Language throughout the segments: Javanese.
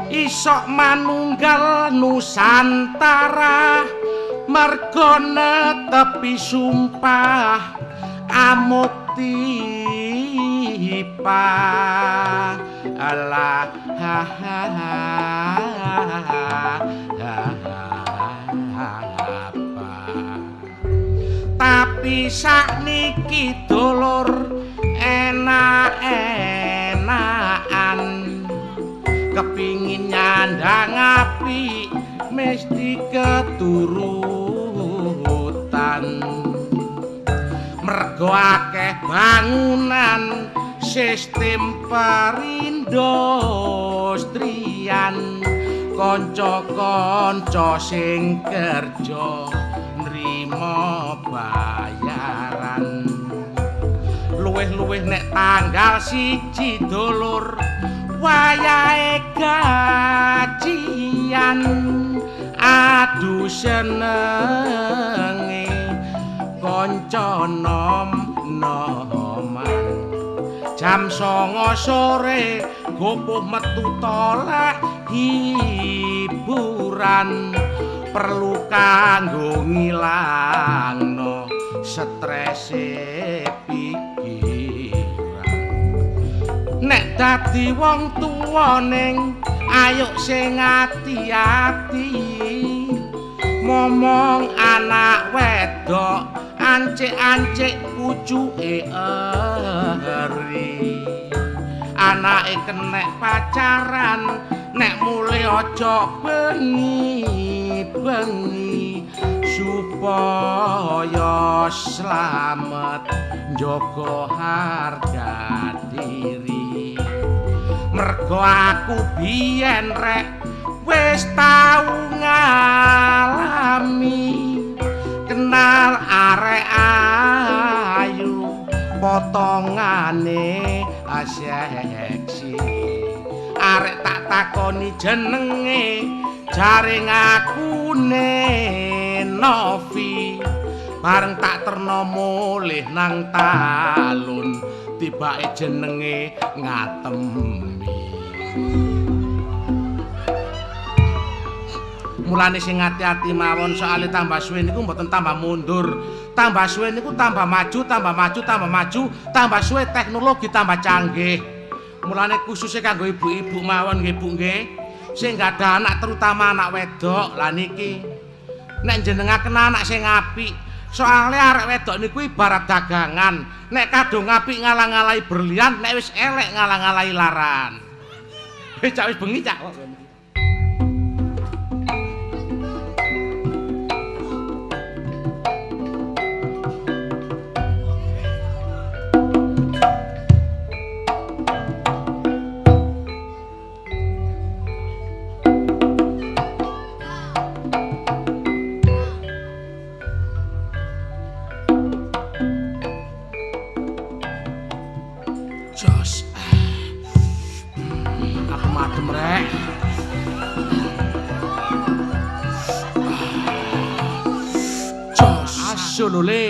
isok manunggal Nusantara mergo netepi sumpah amukti alah tapi sakniki dulur enak-enakan kepingin nyandang api mesti keturutan mergo akeh bangunan sistem perindustrian kanca-kanca sing kerja nrimo bayaran luwih-luwih nek tanggal 1 dulur wayahe gajian adu senenge kanca nom-noman jam 9 sore gopoh metu tolak hiburan perlu kanggo ngilangno strese pikiran nek dadi wong tuwa ning ayo sing ati-ati momong anak wedok ancik-ancik pucuke eri anake kenek pacaran nek mulih aja bengi supaya slamet njaga harga diri mergo aku biyen rek wis tau ngalami kenal arek ayu potongane seksi arek tak takoni jenenge jare ngakune Novi bareng tak terno mulih nang talun tibake jenenge Ngatemi mulane sing ati-ati mawon soalé tambah suwe niku mboten tambah mundur tambah suwe niku tambah maju tambah suwe teknologi tambah canggih mulane khususnya kanggo ibu-ibu mawon nggih Bu nggih sing gadah anak terutama anak wedok lah niki nek jenengaken anak sing apik soalnya arek wedok niku ibarat dagangan nek kadung apik ngalang-alai berlian nek wis elek ngalang-alai laran cak wis bengi cak Solole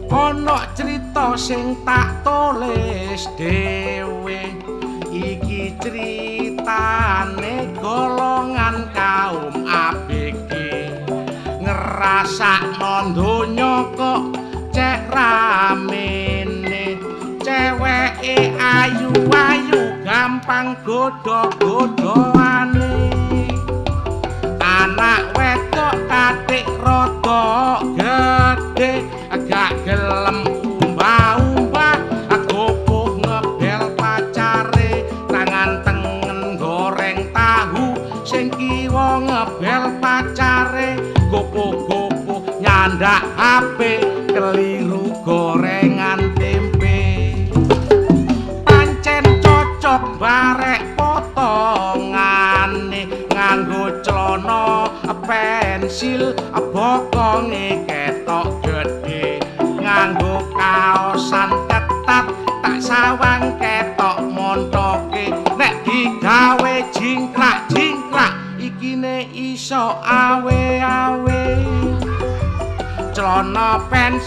ana crita sing tak tulis dhewe iki critane golongan kaum ABG ngrasakno donya kok cek ramene ceweke ayu-ayu gampang godho-godhoane anak wedok katik rada gedhe agak gelem umbah-umbah agopoh ngebel pacare tangan tengen goreng tahu sing kiwa ngebel pacare gopoh-gopoh nyandak HP keliru gorengan tempe pancen cocok barek potongane nganggo celana pensil bokonge ketok gedhe nganggo kaosan ketat tak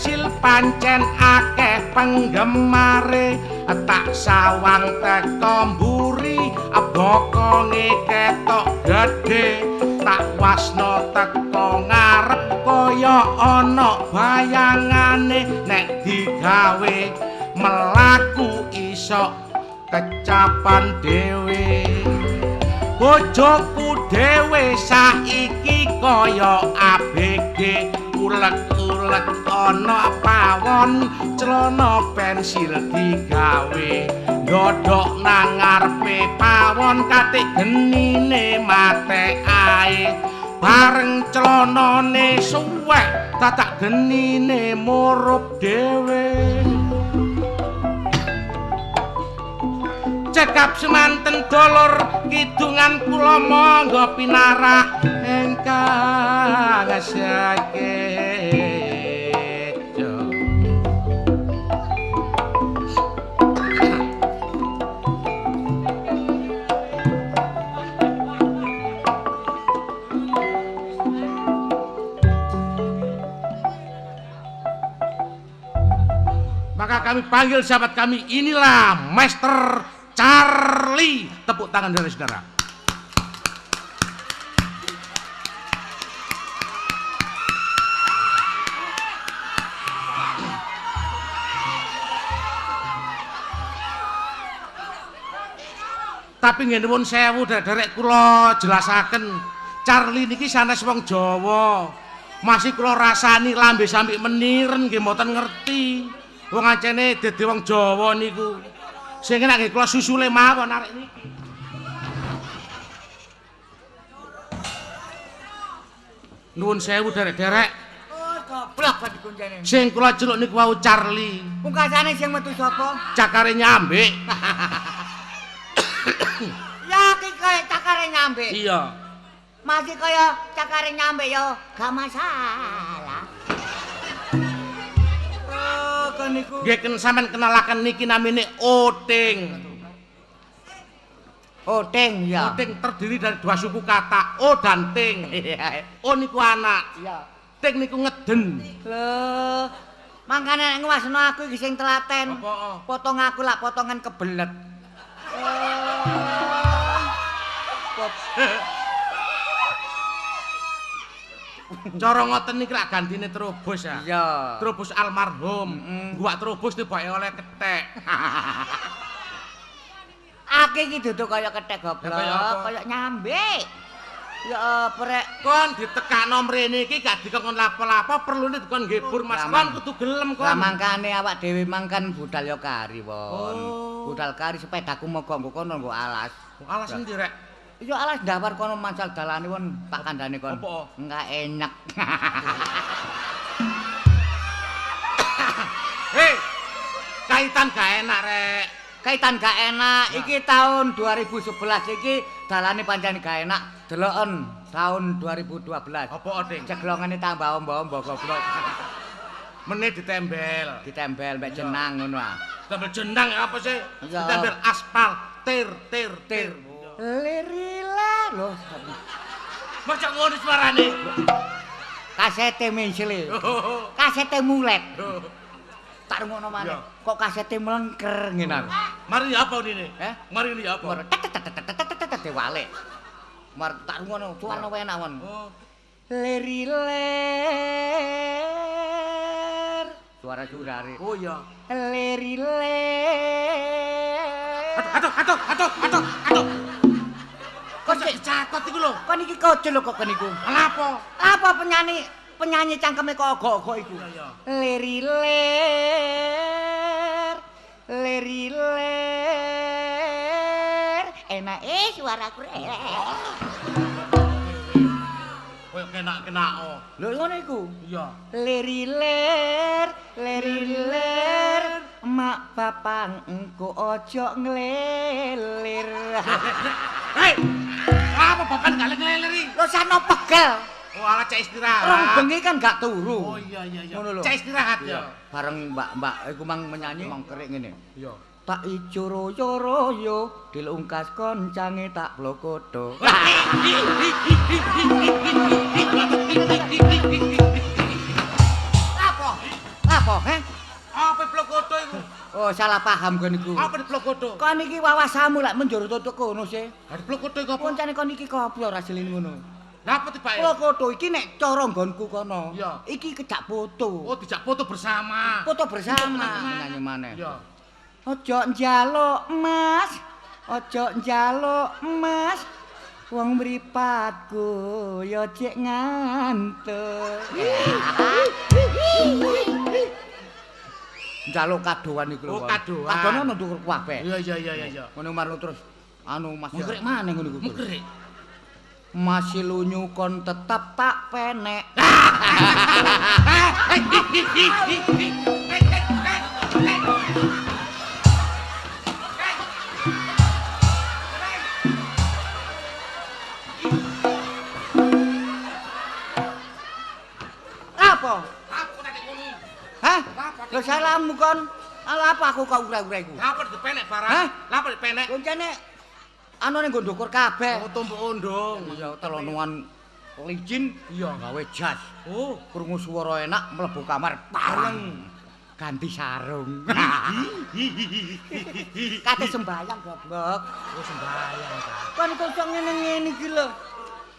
pensil pancen akeh penggemare tak sawang teko mburi bokonge ketok gedhe tak wasno teko ngarep kaya ana bayangane nek digawe melaku iso kecapan dhewe bojoku dhewe saiki kaya ABG ulek-ulek ana pawon celana pensil digawe ndodok nang ngarepe pawon katik genine mate ae bareng celanane suwek tatak genine murup dhewe cekap semanten dolur kidungan kula monggo pinarak engkang sakejo maka kami panggil sahabat kami inilah Master Charlie, tepuk tangan dari saudara. Tapi nggih nuwun sewu derek kula jelasaken. Charlie niki sanes wong Jawa. Masih kula rasani lambe sampe meniren nggih mboten ngerti. Wong ancene dadi wong Jawa niku. Sing enak nggih kula susule mawon arek niki. Nuwun sewu derek-derek. Oh, goblok kok dikuncene. Sing kula celuk niku wau Charlie. Pungkasane sing metu sapa? Cakare nyambik. Ya iki kaya cakare nyambik. Iya. Masih kaya cakare nyambik ya gak masalah. Oh, kan niku. Nggih sampean kenalaken niki namine Oting. Oting ya. Oting terdiri dari dua suku kata O dan Ting. O niku anak. Iya. Ting niku ngeden. Lho, mangkane nek ngwasno aku iki sing telaten. Apa? Potong aku lak potongan kebelet. Cara ngoten niki lak gantine terobos ya. Iya. Terobos almarhum. Gua terobos tibake oleh kethek. Ake iki duduk kaya kethek goblok, Kaya apa? kaya nyambik. Ya prek Kon ditekakno mrene iki gak dikon lapo-lapo perlune dikon nggibur Mas. Kon kudu gelem kon. Lah mangkane awak dhewe mangkan budal ya kari, Won. Oh. Budal kari sepedaku moga nggo kono nggo alas. Alas endi rek? Ya alas ndawar kono mancal dalane won tak kandhane kon. Apa? Enggak enak. Hei. Kaitan gak enak rek. Kaitan gak enak. Iki tahun 2011 iki dalane pancen gak enak. Deloken tahun 2012. Apa Oting? Ceglongane tambah ombo-ombo goblok. Meneh ditembel. Ditembel mek jenang ngono ah. Tambel jenang apa sih? Iya. Ditembel aspal, tir. Lirila lho. Macam ngono suarane. Kasete mensile. Kasete mulet. Oh. Tak rungokno maneh. Iya. Kok kasete melengker ngene aku. Mari apa ini? Mari ini apa? Mar diwalik. Mar tak rungokno suarane enak mon. Oh. Leriler. Suara surare. Oh iya. Leriler. Aduh. Kok sik catot iku lho. Kon iki kocel lho kok niku. Apa? Apa penyanyi cangkeme kok ogok-ogok iku. Iya. Leriler. Enak suaraku rek. Koyo kenak-kenak. Lho ngono iku. Iya. Leriler. Mak papang engko ojo nglelir. Hei. Apa bapak gak ngeleri? Lho sano pegel. Oh, ala cek istirahat. Rong bengi kan gak turu. Oh iya. Ngono lho. Cek istirahat ya. Bareng mbak-mbak iku mang menyanyi mang kerik ngene. Iya. Tak ijo royo dilungkas koncange tak blokodo. Apa? Heh? Apa Plokoto iku? Oh, salah paham kon niku. Apa di Plokoto? Kon iki wawasamu lek menjur tutuk kono sih. Hari Plokoto iku apa? Koncane kon iki koplo ra jeline ngono. Lah apa tibake? Plokoto iki nek cara nggonku kono. Iya. Iki kejak foto. Oh, dijak foto bersama. Foto bersama nyanyi maneh. Iya. Ojo njaluk emas, ojo njaluk emas. Wong mripatku ya cek ngantuk. Njaluk kadoan iku lho. Oh, kadoan. Kadone ono ndukur kabeh. Iya iya iya iya. Ngono marlo terus anu Mas Mengkrek maneh ngono iku. Mengkrek. Masih lunyu kon tetap tak penek. Apa? Apa nek ngono? Hah? Lho salahmu kon. Ala apa aku kok ura-ura iku? Lah apa dipenek barang? Hah? Lah apa dipenek? Koncane anune nggo ndukur kabeh. Oh, tumpuk undung. Iya, telonuan licin Iya. gawe jas. Oh, Krungu swara enak mlebu kamar bareng. Ganti sarung. Kate sembayang goblok. oh sembayang ta. Kon kok ngene-ngene iki lho.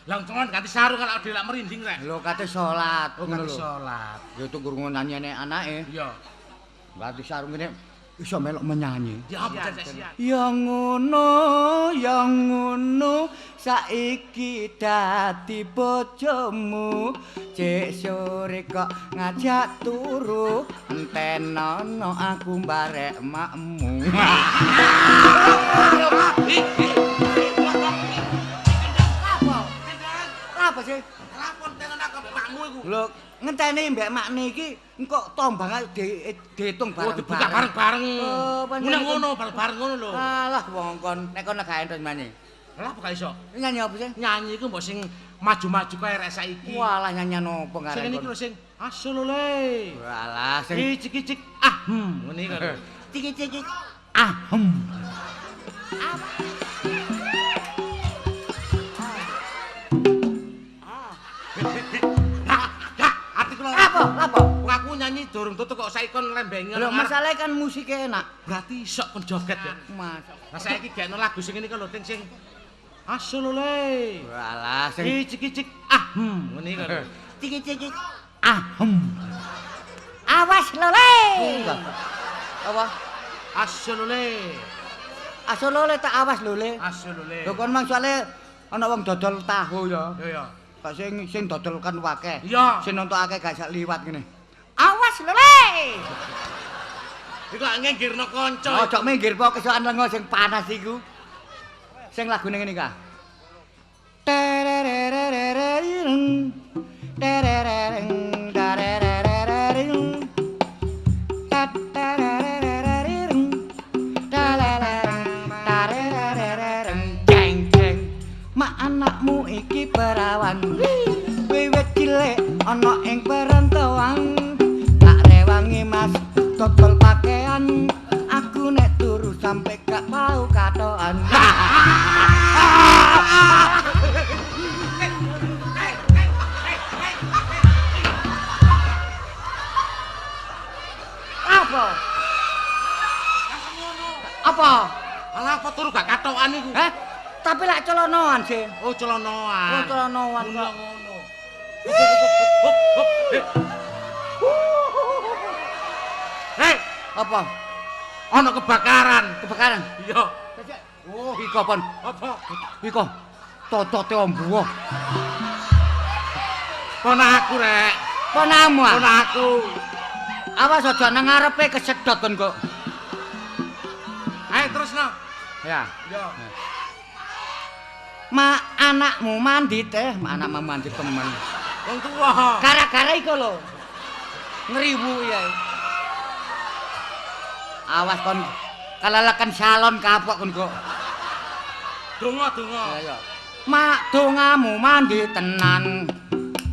Langsungan ganti sarung kalau dhelak merinding rek. Lho kate salat Oh, ngono ganti lho. salat. Ya itu krungu nyanyi anake. Iya. Ganti sarung ngene iso melok menyanyi. Ya apa siap. Ya ngono saiki dadi bojomu cek sore kok ngajak turu entenono aku mbarek makmu. Apa sih? Lapor tenan aku mbakmu iku. Lho, ngenteni mbek makne iki engko tombang diitung Oh, bareng. dibuka bareng-bareng. Oh, pancen Ngono iku. ngono bareng-bareng ngono lho. Alah wong kon nek kon gak entuk nyanyi. Lah apa gak iso? Nyanyi apa sih? Nyanyi iku mbok sing maju-maju kae rek saiki. Walah nyanyian opo Sing ngarep ngene iki kon? lho sing asolole. Walah sing Cicik-cicik ah ngene iki lho. ciki-ciki. Gak, ati kula Apa? Wong aku nyanyi durung tutuk kok saiki kon lembengi Lho ngarep. masalahnya kan musiknya enak. Berarti iso kon joget ya. Mas. Lah saiki gekno lagu sing ngene iki lho sing asolole. Walah sing Cicik-cicik ah ngene iki lho. ciki-ciki. Awas lole. Apa? Asolole. Asolole tak awas lole. Asolole. Lho kon mang soalnya ana wong dodol tahu ya. Iya. Kok sing dodol kan akeh. Iya. Sing nonton akeh gak sak liwat ngene. Awas lole. Iku gak ngenggirno kanca. Ojo minggir po kesokan lenga sing panas iku. Sing lagune ngene ka. Terererererereng. Tererereng tererererereng. Tatererererereng. Talereng tarerererereng. Jeng jeng. Mak anakmu iki perawan. Wiwit cilik ana ing perantauan. Tak rewangi Mas dodol pakaian. Aku nek turu sampe gak mau katokan. Apa? Apa? Alah apa turu gak katokan iku? Hah? Tapi lak celonoan sih. Oh celonoan. Oh celonoan Ngono kok. ngono. Hei, Apa? ana kebakaran. Kebakaran. Iya. Oh, iko pon. Apa? Iko. Totote ombuh. Ponakku rek. Ponamu ah. Ponakku. Awas aja nang ngarepe kesedot kon kok. Ayo terusno. Ya. Iya. Ma anakmu mandi teh, anakmu mandi temen. Wong tuwa. Gara-gara iku lho. Ngriwu ya. Awas kon kalalakan salon kapok kon kok. Donga. Ya. Mak dongamu mandi tenan.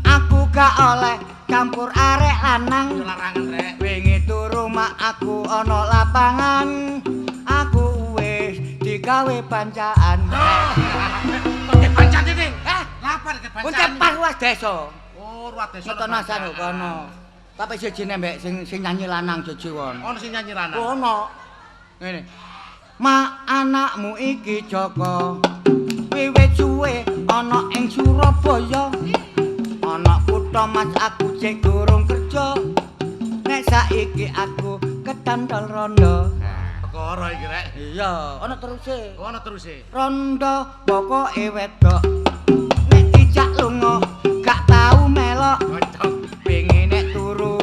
Aku gak oleh campur arek lanang. Yo larangan rek. Wingi turu mak aku ana lapangan. Aku wis digawe bancaan. Pakai bancan iki. Hah? Lapar ke bancan. Kuncep pas ruas desa. Oh, ruwat desa. Ngetanasan kok kono. Tapi siji mbek sing nyanyi lanang jeje won. Ono sing nyanyi lanang. Ono. Ngene. Ma anakmu iki Joko. Wiwit suwe ana ing Surabaya. Ana kutha Mas aku cek durung kerja. Nek saiki aku ketandal rondo. Perkara iki rek. Iya, ana teruse. Ono teruse. Rondo pokoke wedok. Nek dijak lunga gak tau melok. Pengine turu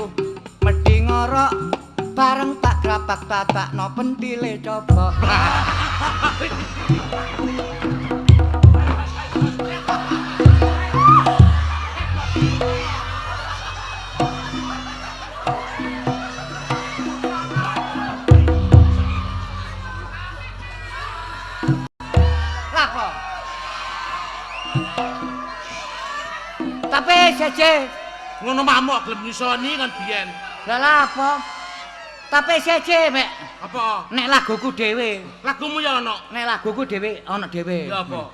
medhi ngorok bareng tak grapak tatakno pentile coba. Tapi seje Ngono mamuk gelem nyusoni kan biyen. lah apa? Tapi seje mek Apa? nek laguku dhewe. Lagumu ya ono. Nek laguku dhewe ana dhewe. Ya apa?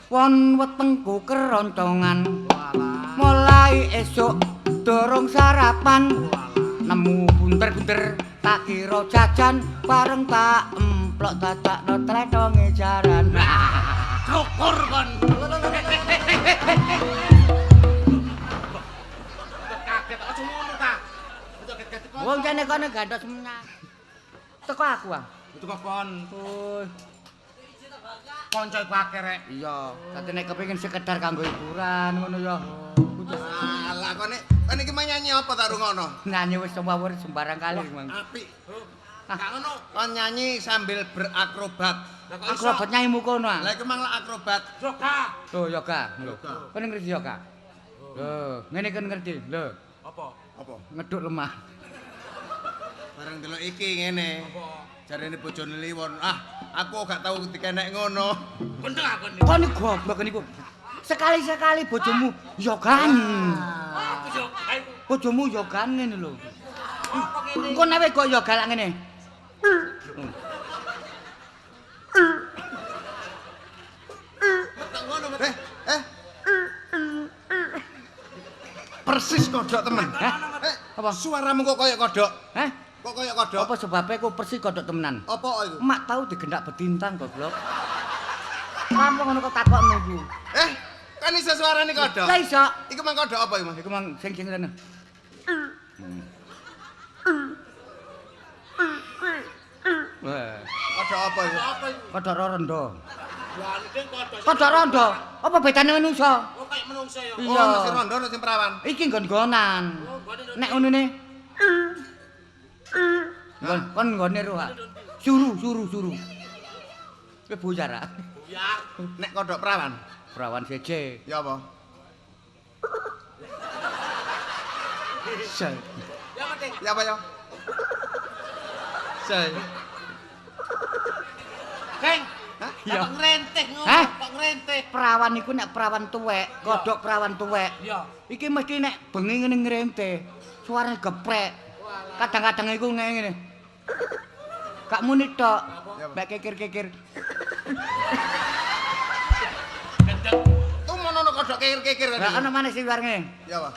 Won wetengku keroncongan. Walah. Mulai esuk dorong sarapan. Nemu bunter-bunter tak kira jajan bareng tak emplok dadakno tredonge jaran. Syukur kon. Kaget aja ngono ta. Aja kaget kon. Wong jane kono gantos menyang. Teko aku ah. Itu kok kon. Oh, Kanca iku akeh rek. iya, dadi nek kepengin sekedar kanggo hiburan ngono ya. Alah kok nek iki mah nyanyi apa tak rungono? Nyanyi wis semawur sembarang kali, Mang. Apik. Gak ngono. Kon nyanyi sambil berakrobat. Lah kok Aku iso? robot nyanyimu kono ah. Lah iku mang lak akrobat. Yoga. Loh, yoga. Lho. Yoga. Kon ngerti yoga? Loh, ngene kan ngerti. Lho, Apa? Apa? ngeduk lemah. Bareng delok iki ngene. Apa? Jarene bojone liwon. Ah, aku gak tau dikenek ngono. Gendeng aku nih. Kon iki goblok niku. Sekali-sekali bojomu yogan. Aku yoga iku. Bojomu yogan ngene lho. Apa kene? Kon awe kok yoga lak ngene. Tak ngono. Persis kodhok temen. Apa? Suaramu kok koyo kodhok. Heh? Kok koyo kodhok? Apa sebabnya aku persis kodok temenan? Apa iku? Mak tahu digendak betintang goblok. Kamu ngono kok takok nunggu. Kan iso suarane kodhok. Lah iso. Iku mang kodhok apa iku, Mas? Iku mang sing rene. Wah, Kodhok apa iku? Apa iku? kodok rondo. Lah iki kodok. Kodok rondo. Apa bedane menungso? Oh kayak menungso ya. Iya. Oh, sing rondo ono sing perawan. Iki nggon-gonan. Nek ngene. Kon nggone ro, Pak. Suruh. Kowe buyar, ah. Ya. Nek kodhok perawan. Perawan seje. Ya apa? Sel. Ya penting. Ya apa ya? Sel. Keng. Hah? Iya. Kok ngrenteh ngono? Hah? Kok ngrenteh? Perawan iku nek perawan tuwek, kodok perawan tuwek. Iya. Iki mesti nek bengi ngene ngrente. Suarane geprek. Kadang-kadang iku ngene. Gak muni tok. Mbak kikir-kikir. Gendeng. Tuh mono kodhok kikir-kikir kan. Lah ana maneh sing luar ngene. Ya apa?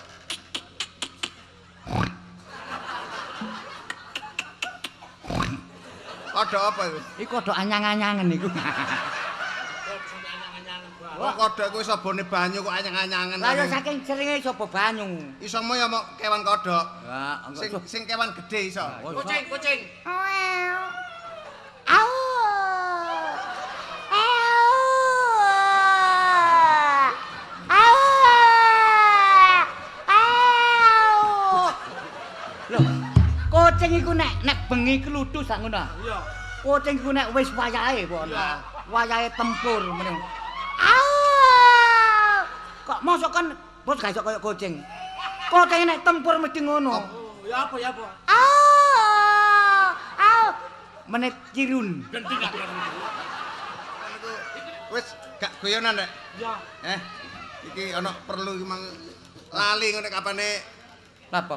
Kodhok apa iku? Iku kodok anyang-anyangen iku. Oh, kodhok iku iso bone banyu kok anyang-anyangan. Lah ya saking seringe sapa banyu. Iso mo ya mau kewan kodhok. Lah, Sing kewan gede iso. Kucing. Au. Loh, kucing iku nek bengi kludhu sak ngono. Iya. Kucing iku nek wis wayahe pon. Iya. Wayahe tempur meneh. Kok mosok kan bos gak iso koyo kucing. Kucing nek tempur mesti ngono. Ya apa? Menit cirun. Gendeng gak kan? Wis gak guyonan rek. Ya. Iki ana perlu iki mang lali ngene kapane. Apa?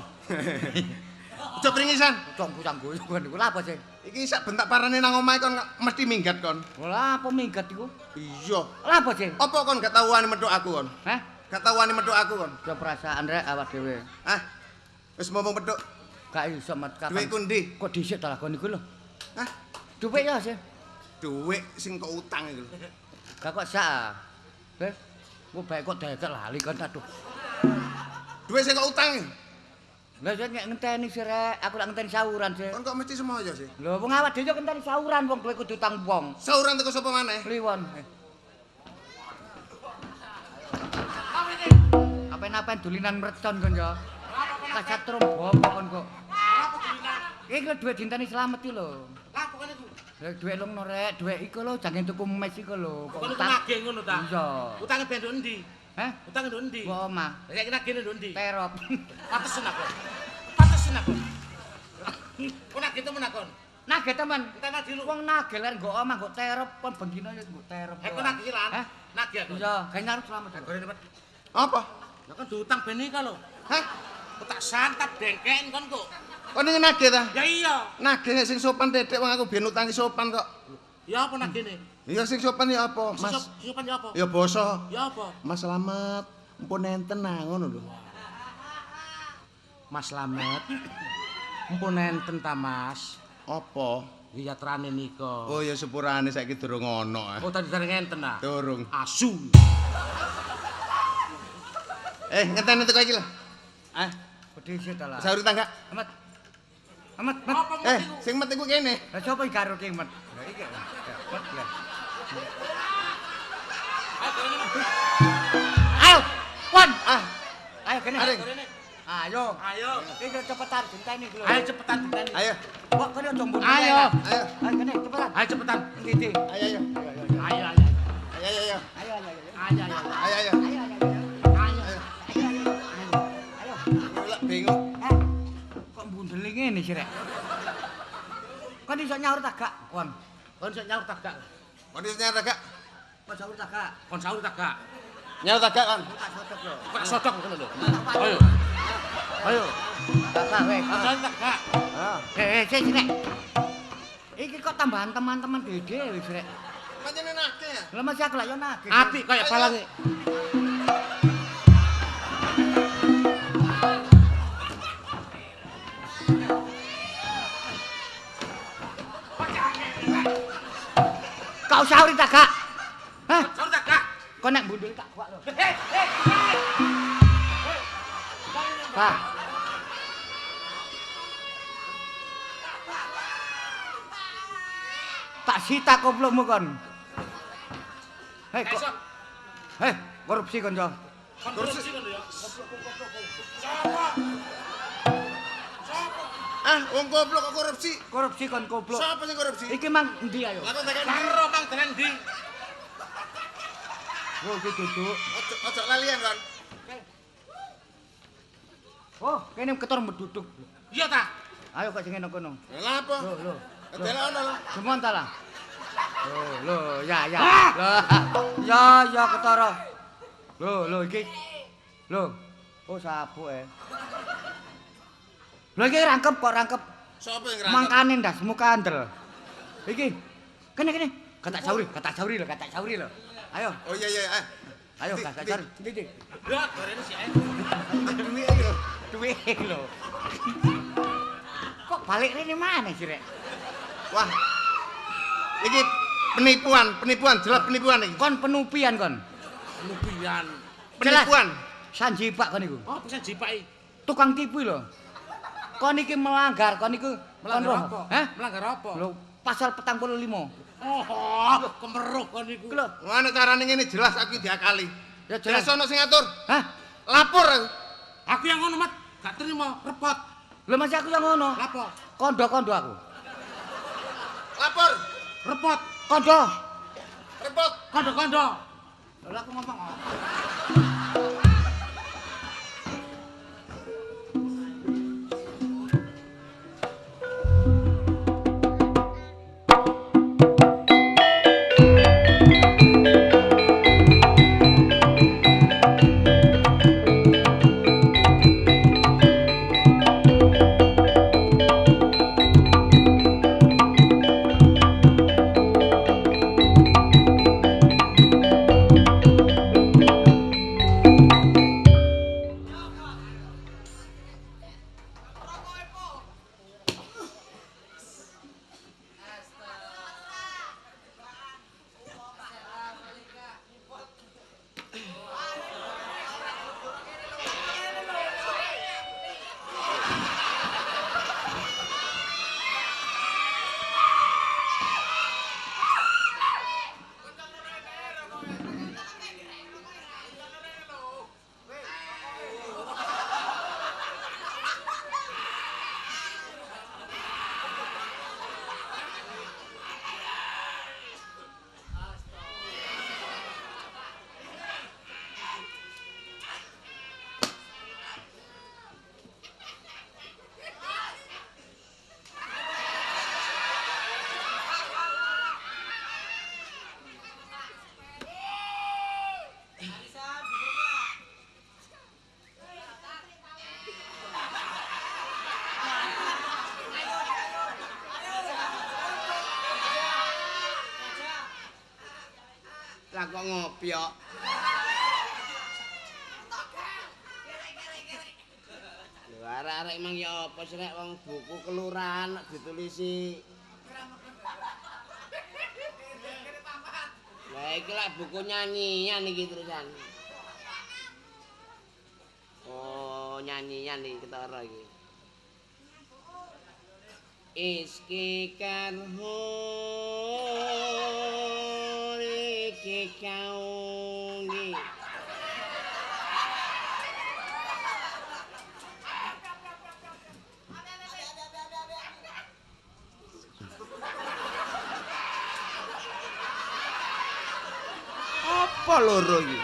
Aja pringisan. Canggu-canggu iku lha apa sih? Iki sak bentak parane nang omahe kon mesti minggat kon. Lah apa minggat iku? Iya. Lah apa sih? Apa kon gak tau wani metuk aku kon? Hah? Gak tau wani metuk aku kon? Ya perasaan rek awak dhewe. Ah, Wis momong peduk. Gak iso mat kapan. Duitku ndi? Kok dhisik ta lakon iku lho. Hah? Duit ya sih. Duit sing kok utang iku. Gak kok sak. Ku bae kok dekel lali kan aduh. Duit sing kok utang. Lah saya ngenteni sih rek, aku lak ngenteni sauran sih. Kon kok mesti semoyo sih. Lho wong awak dhewe ngenteni sauran wong duwe kudu utang wong. Sauran teko sapa maneh? Kliwon. Apa-apa dulinan mercon kon ya. Kacat trombo kon kok. Apa dulinan? Iki lho duwe dinteni slamet iki lho. Lah pokoke iku. Lah duwe lungno rek, duwe iku lho jange tuku mes iku lho. Kok nagih ngono ta? Iya. Utange ben ndi? Hah? Utange ndi? Mbok omah. Lah saiki nagih ndi? Terop. Patesen aku. Patesen aku. Kok nagih temen aku? Nagih temen. Entar nagih lu. Wong nagih lek nggo omah nggo terop kon bengino ya nggo terop. Kok nagih lan? Hah? Nagih aku. Iya, gawe slamet. Goreng cepet. Apa? Ya kan diutang ben iki lho. Hah? Kok tak santap dengken kon kok. Kon iki nagih ta? Ya iya. Nagih sing sopan dedek wong aku biyen utangi sopan kok. Ya apa nagihne? Iya sing sopan ya apa, Mas? Sopan ya apa? Ya basa. Ya apa? Mas Slamet, mpun enten nah ngono lho. Mas Slamet. Mpun enten ta, Mas? Apa? Wiyatrane nika. Oh ya sepurane saiki durung ono. Oh tadi dereng enten ta? Durung. Asu. Ngenteni teko iki lho. Bedhise ta lah. Saur tangga. Amat. Amat, mat. Apa mesti ku? Sing met iku kene. Lah sapa iki karo ki mat? Lah iki. Mat lah. Ayo, Wan. Ayo kene. Aring. Ayo. Ayo. Iki cepetan dinteni lho. Ayo cepetan ditani. Ayo. Kok kene aja mbun. Ayo. Ayo. Ayo kene cepetan. Ayo cepetan. Ngiti. Ayo ayo. Ayo ayo. Ayo ayo. Ayo ayo ayo. Ayo ayo. Ayo ayo. Ayo ayo. Ayo. Ayo. Ora bingung. Kok mbundel ngene sih rek? Kan iso nyaur tak gak, Wan? Kon sik nyaur tak gak? Kondisinya ada gak? Kok sahur tak gak? Kon sahur tak gak? Nyawa tak gak kan? Tak sodok lho. Kok sodok ngono lho. Ayo. Ayo. Tak weh. Kon sahur tak gak? Sik rek. Iki kok tambahan teman-teman dede wis rek. Pancene nake ya? Lah masih aku lak yo nagih. Apik kaya balange. Kau sahur tak gak? Hah? Sahur tak gak? Kok nek mbundul tak kuat lho. Pak. Tak sita koplokmu kon. Hei kok. Hei, korupsi kon yo. Korupsi kon ya. Wong goblok kok korupsi. Korupsi kon koplok. Siapa sing korupsi? Iki mang endi ayo? Lah kok tekan Karo mang tenan ndi? Oh, iki duduk. ojo lalian kan. Oh, kene ketor meduduk. Iya ta? Ayo kok sing kono. Lah apa? Lho. Delok ono lho. Semon ta lah. Lho, ya. Ya ketara. Lho iki. Lho. Oh, sabuk Lho iki rangkep kok rangkep. Sopo yang ngerangkep? Mangkane ndasmu kandel. Iki. Kene. Katak sauri lho. Ayo. Oh iya. Ayo katak sauri. Ndi. Lah, gorene sik ae. Duit ayo. Duwe lho. Kok balik rene mana sih, Rek? Wah. Iki penipuan, jelas penipuan iki. Kon penupian kon. Lupian. Penipuan. Sanjipak kon iku. Oh, bisa jipaki. Tukang tipu lho. Kon iki melanggar, kon iku Melanggar apa? Hah? Melanggar apa? Lho, pasal 45. Oh, kemeruh kon iku. Lho, Ngono carane ngene jelas aku diakali. ya Jelas jelas. ono sing ngatur. Hah? Lapor aku. Aku yang ngono, Mat. Gak terima, repot. Lho masih aku yang ngono. Lapo? Kondo-kondo aku. Lapor. Repot. Kondo. Repot. Kondo-kondo. Lho aku ngomong. kok ngopi kok. Lho arek-arek emang ya apa sih nek wong buku kelurahan ditulisi. Lah iki lak buku nyanyian iki terusan. Oh, nyanyian iki ketara iki. Iski karho iki kaungi. Apa loro iki?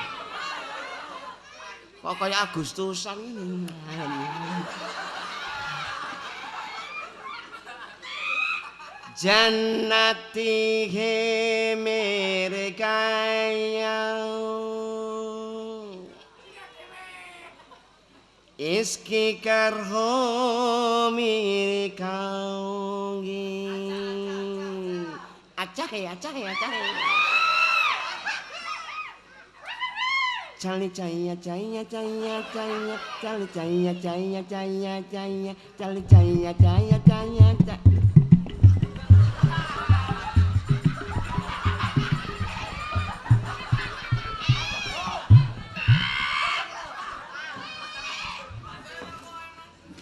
Kok kaya Agustusan ini. Jannati he mere kaya iski karho mere kaungi. Acah ya. Chali chaya chaya chaya chaya chali chaya chaya chaya chaya chali chaya chaya chaya chaya.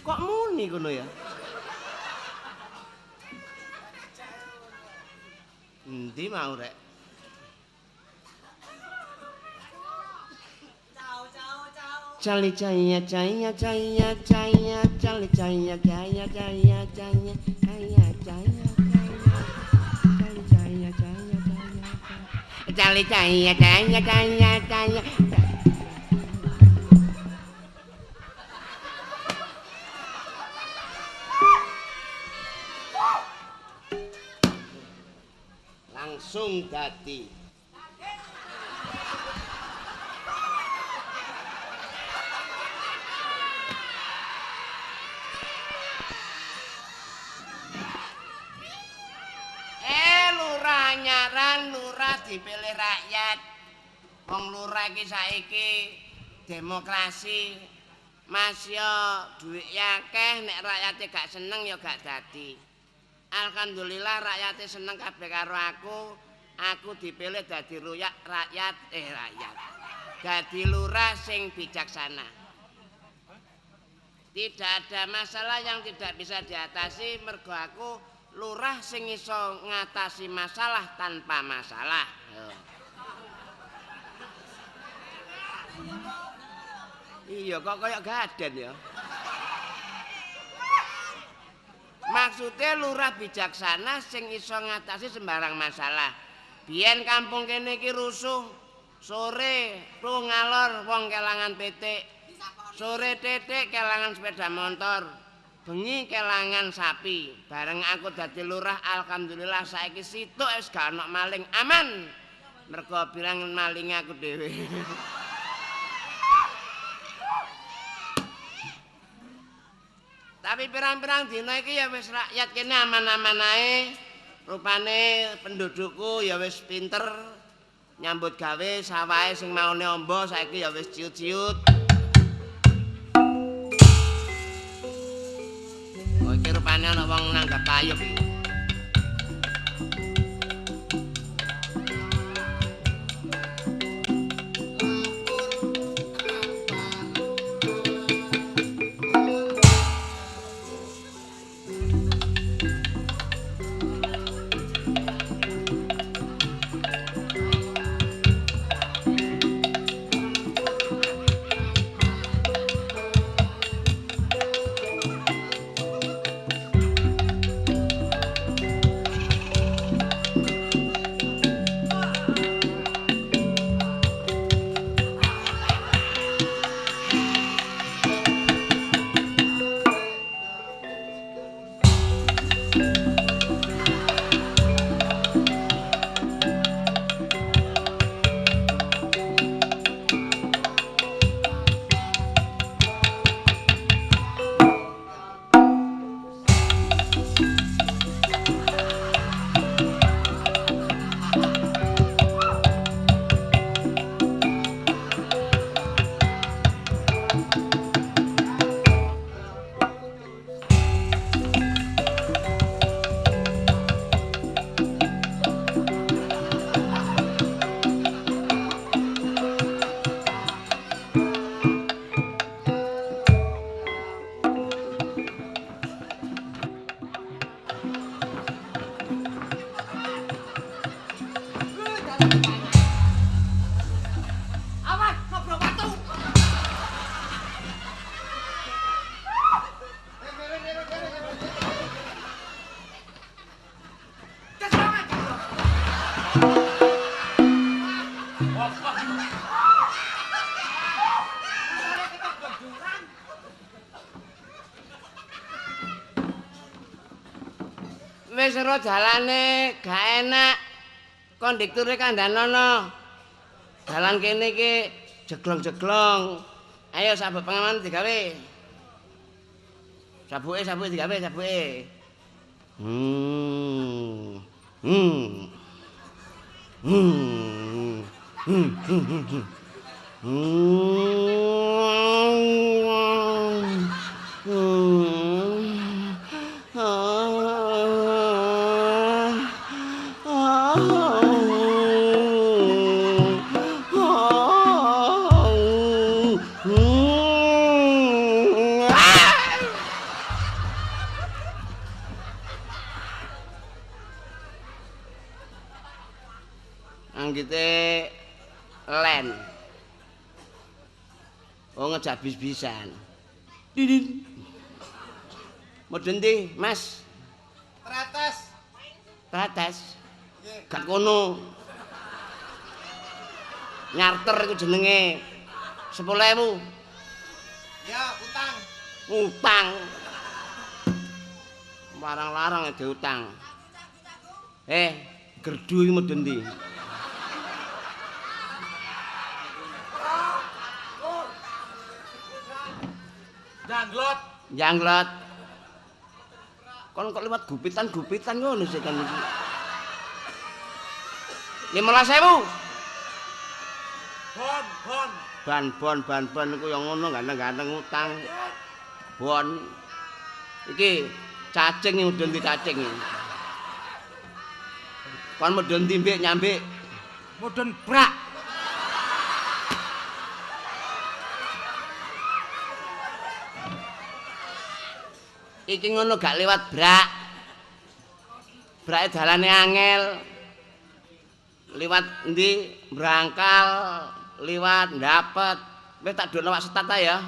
Kok muni kono ya? Endi mau rek? Chali chaya chaya chaya chaya chali chaya chaya chaya chaya chaya chaya chali chaya chaya chaya chali chaya chaya chaya chaya. Langsung dadi nyaran lurah dipilih rakyat. Wong lurah iki saiki demokrasi. Mas yo duit akeh nek rakyate gak seneng ya gak dadi. Alhamdulillah rakyate seneng kabeh karo aku. Aku dipilih dadi rakyat. Dadi lurah sing bijaksana. Tidak ada masalah yang tidak bisa diatasi mergo aku lurah sing iso ngatasi masalah tanpa masalah. Iya kok kayak gaden ya. Maksudnya lurah bijaksana sing iso ngatasi sembarang masalah. Biyen kampung kene iki rusuh, sore tuh ngalor wong kelangan petik, sore tetek kelangan sepeda motor. Bengi kelangan sapi, bareng aku dadi lurah alhamdulillah saiki situk wis gak ana maling, aman. Mergo bilang maling aku dhewe. Tapi pirang-pirang dina iki ya wis rakyat kene aman-aman ae. Rupane pendudukku ya wis pinter nyambut gawe sawahe sing maune amba saiki ya wis ciut-ciut. Iki rupane ana wong nanggap payung iki. Awas, ngobrol watu. Wis ero jalane gak enak. Kondekture kandhanono. Dalan kene iki jeglong-jeglong. Ayo sabuk pengaman digawe. Sabuke digawe, sabuke. Hmm. Hmm. Hmm. Hmm. Anggite len. Oh ngejak bis-bisan. Didin. Modhen ndi, Mas? Teratas. Teratas. Gak kono. Nyarter iku jenenge. 10.000. Ya, utang. Utang. Larang-larang diutang. Gerdu iki modhen ndi? Janglot. Kon kok liwat gupitan-gupitan ngono sih kan iki. 15.000. Bon iku ya ngono ganteng-ganteng utang. Bon. Iki cacing mudhun di cacing iki. Kon mudhun timbik nyambik. Mudhun brak. Iki ngono gak lewat brak. Brake dalane angel. Liwat endi? Brangkal, liwat ndapet. Wis tak dono wak setat ya.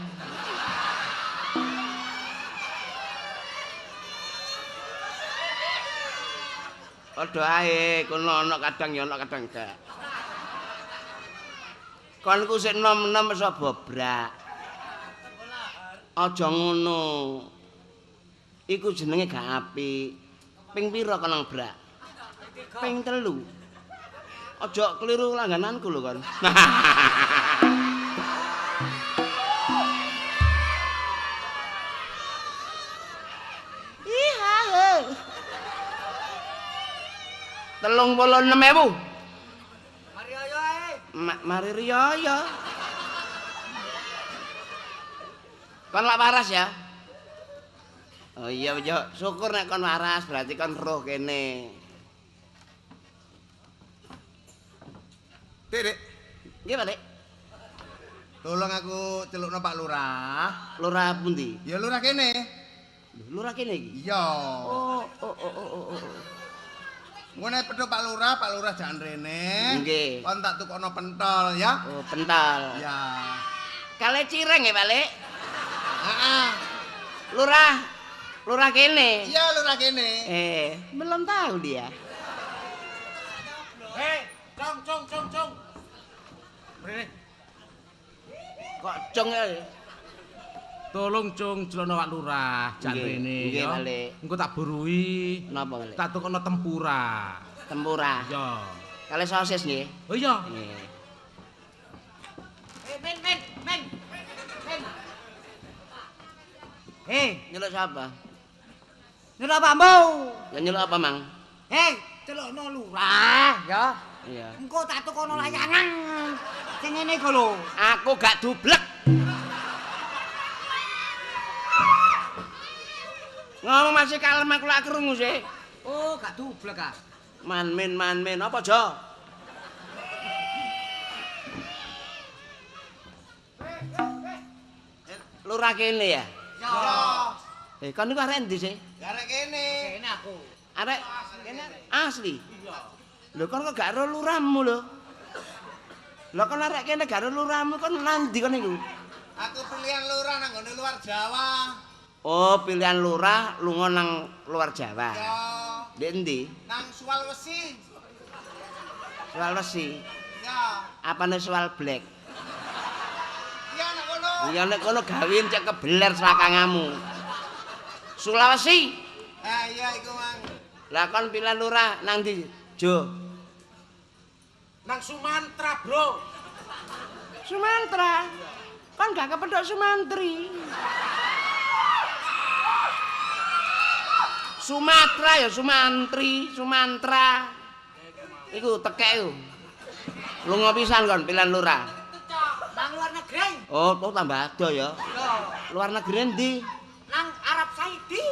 Padha ae, kono ana kadang ya ana kadang gak. Kon ku sik nom-nom wis bobrak. Aja ngono. Iku jenenge gak apik. Ping pira kon nang brak? Ping 3. Aja keliru langgananku lho kon. Iha. 36.000. Mari ayo ae. Mari riyo. Kon lak waras ya. Oh iya, syukur nek kon waras, berarti kon roh kene. Dik. Nggih, Pak Dik. Tolong aku celukno Pak Lurah. Lurah pundi? Ya lurah kene. Lurah kene iki. Iya. Oh. Ngene pedho Pak Lurah jangan rene. Nggih. Kon tak tukono pentol ya. Oh, pental. Ya. Kale cireng ya, Pak Dik? Heeh. Lurah kene. Iya lurah kene. Belum tahu dia. Cong. Mrene. Kok cong ya? Tolong cung celana Pak Lurah, jan Nggih, rene nggih, ya. Pak Dik. Engko tak burui. Napa, Pak Dik? Tak tukono tempura. Tempura. Ya. Kale sosis nggih. Oh iya. Nggih. Men. Nyeluk sapa? Nyuruh Pakmu. Ya nyeluk apa, Mang? Celukno lurah ya. Iya. Engko tak tukono layangan. Sing ngene iku lho. Aku gak dublek. Ngomong masih kalem aku lak krungu sih. Oh, gak dublek ah. Man min apa Jo? Lurah kene ya? Ya. Kan niku arek endi sih? Garek kene. Kene aku. Arek Kene asli. Lho kon kok gak ro lurahmu lho. Lho kon arek kene gak ro lurahmu kon nang ndi kon iku? Aku pilihan lurah nang nggone luar Jawa. Oh, pilihan lurah lunga nang luar Jawa. Ya, Ndek endi? nang Sulawesi. Sulawesi. Ya, Apane soal black? iya nang kono. Ya nek kono gawein cek kebeler swakangamu. Sulawesi. Iya iku, Mang. Lah kon pilihan lurah nang ndi, Jo? Nang Sumatera, Bro. Sumatera. Kon gak kepethuk Sumantri. Sumatera ya Sumantri, Sumatera. Iku tekek iku. Lunga pisan kon pilihan lurah. Nang luar negeri. Oh, kok tambah ado ya. Luar negeri ndi? Nang Arab Saudi.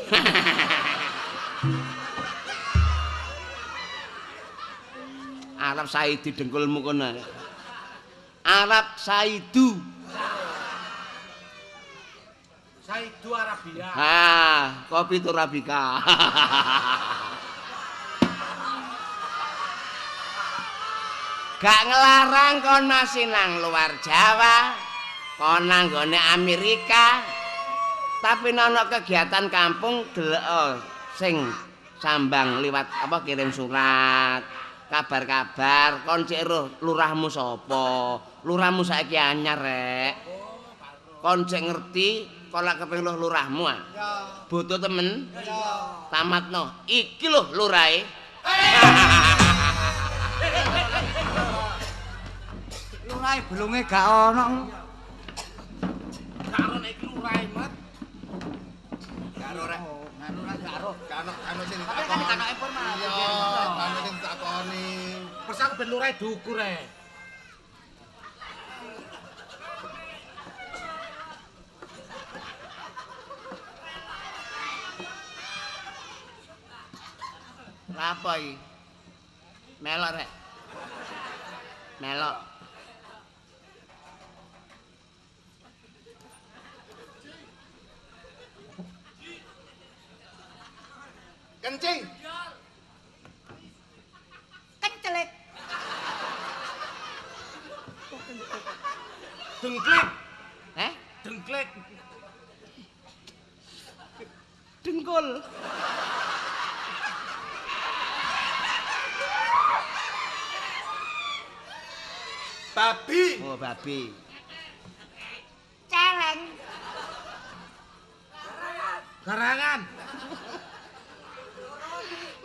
Arab Saudi dengkulmu kono. Arab Saidu. Saidu Arabia. Kopi Torabika. Gak ngelarang kon masih nang luar Jawa, kon nang nggone Amerika. Tapi ana kegiatan kampung sing sambang liwat apa kirim surat, kabar-kabar, kon cek roh lurahmu sapa. Lurahmu saiki anyar rek. Kon cek ngerti kon lak kepengin luh lurahmu ah. Ya, Butuh temen. ya. Tamatno. Iki lho lurahe. Lurahe belunge gak ono. Karo nek iki lurahe mat. Karo rek. Karo. Kano sing Tapi kan gak ono informasi. Iya, kano sing takoni. Persang ben lurahe dukur e. Apa iki? Melok rek. Melok. Kencing. Kencelik. Dengklik, Eh? dengklik. Dengkul. Babi. Oh, babi. Celeng. Garangan.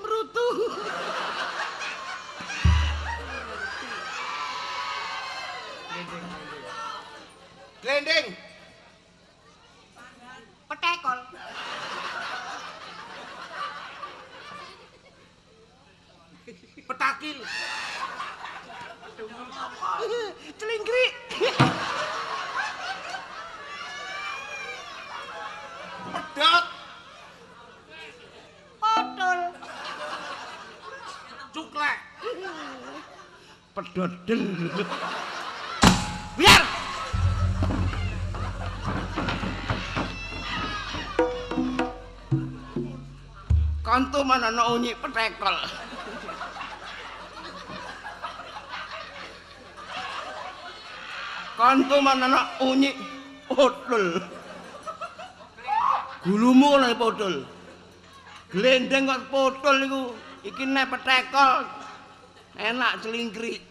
Merutu. Glending. Petekol. Petakil. Celingkrik. Pedot. Potul. Cuklek. Pedodel. Biar. Kontu mana unyi petekol. Kontu mana unyi potul. Gulumu kono potul. Glendeng kok potul iku. Iki nek petekol. Enak celingkrik.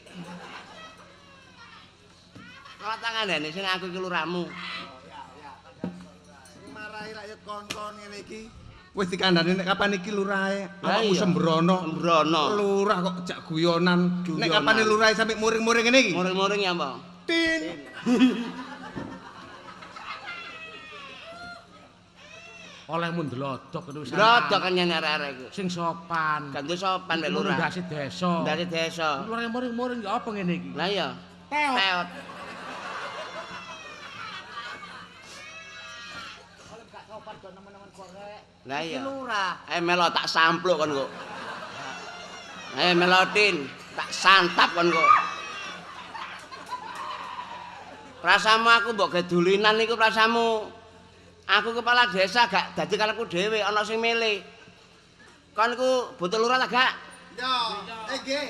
Kalau tangan dene sing aku iki lurahmu. Marahi rakyat kon-kon ngene iki. Wis dikandani nek kapan iki lurahe. Lah Awakmu iya. sembrono. Sembrono. Lurah kok jak guyonan. Nek Guyonan. kapan lurahe sampe muring-muring ngene iki? Muring-muring ya, Mbak. Tin. Olehmu ndelodok itu Drodok kan arek-arek iku. sing sopan. Ganti sopan mek lurah. Ndasi desa. Dari desa. Lurahe muring-muring ya apa ngene iki? Lah iya. Peot. Peot. Lah iya. Lurah. Melo tak sampluk kon kok. Melotin, tak santap kon kok. Rasamu aku mbok gedulinan iku rasamu. Aku kepala desa gak dadi karepku dhewe ana sing milih. Kon iku butuh lurah ta gak? Yo, nggih.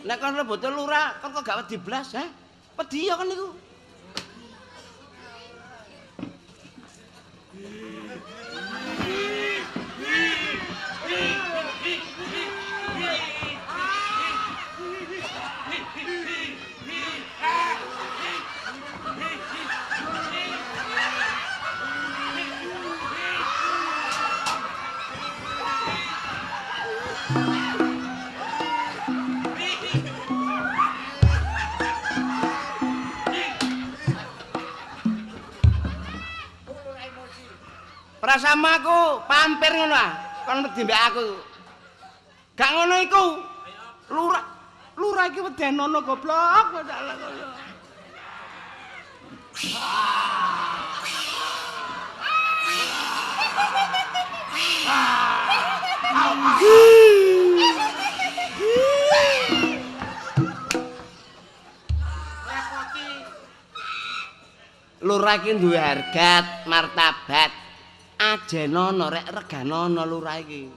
Nek kon rebote lurah, kon kok gak wedi blas, ha? Wedi ya kon niku. Prasamaku pampir ngono ah. Kon wedi mbek aku. Gak ngono iku. Lurah iki wedenono goblok. Lurah iki duwe harkat, martabat. Ajenono rek reganono lurah iki.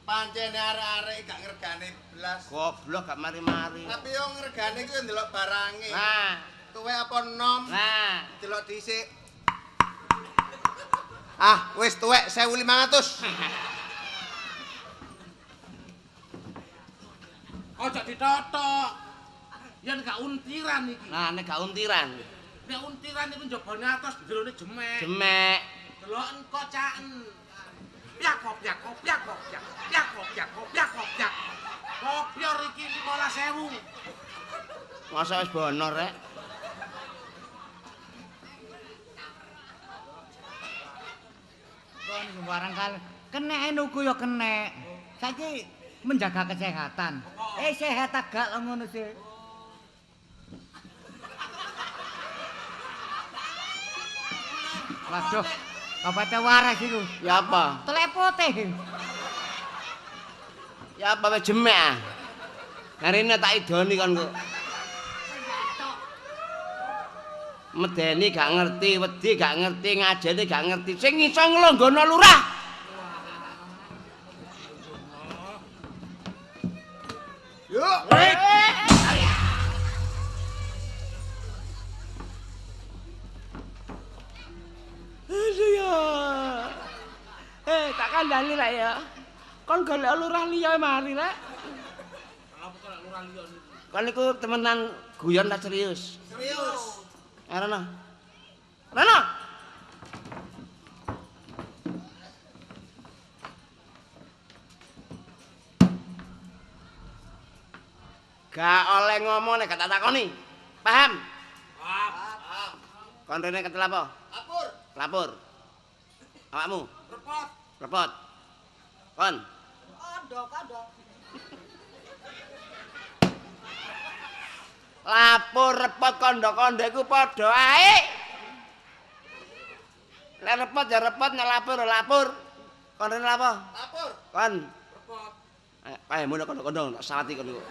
Pancene arek-arek gak ngregane blas. Goblok gak mari-mari. Tapi yo ngregane ku ndelok barange. Nah, Tuwe apa nom? nah. Delok dhisik. Ah, wis tuwek 1500. Ojo ditotok. Yen gak untiran iki. Nah, nek gak untiran. Nek untiran iku njabane atos jerone jemek. Jemek. Delok engko caken. Piakop. Kopior iki 15.000. Masa wis bono rek. Kon barang kali kenek nuku ya kenek. Saiki menjaga kesehatan. Sehat agak ngono sih. Waduh, kapate waras iku. Ya apa? Telepote. Ya apa wis jemek ah. Narine tak idoni kon kok. Medeni gak ngerti, wedi gak ngerti, ngajeni gak ngerti. Sing iso nglonggono lurah. Yuk. Aduh ya. Tak kandhani rek ya. Kon golek lurah liya mari rek. Apa kok lurah liya niku? Kon niku temenan guyon ta serius? Serius. Rono. Rono. Gak oleh ngomong nek gak tak takoni. Paham? Paham. Kon rene ketel apa? Lapor. Lapor. Awakmu? Repot. Repot. Kon. Kodok. Lapor repot kondo-kondo iku padha ae. Nek repot ya repot, nek lapor ya lapor. Kon rene apa? Lapor. Kon. Repot. Ayo mun kondo-kondo tak sawati kon niku.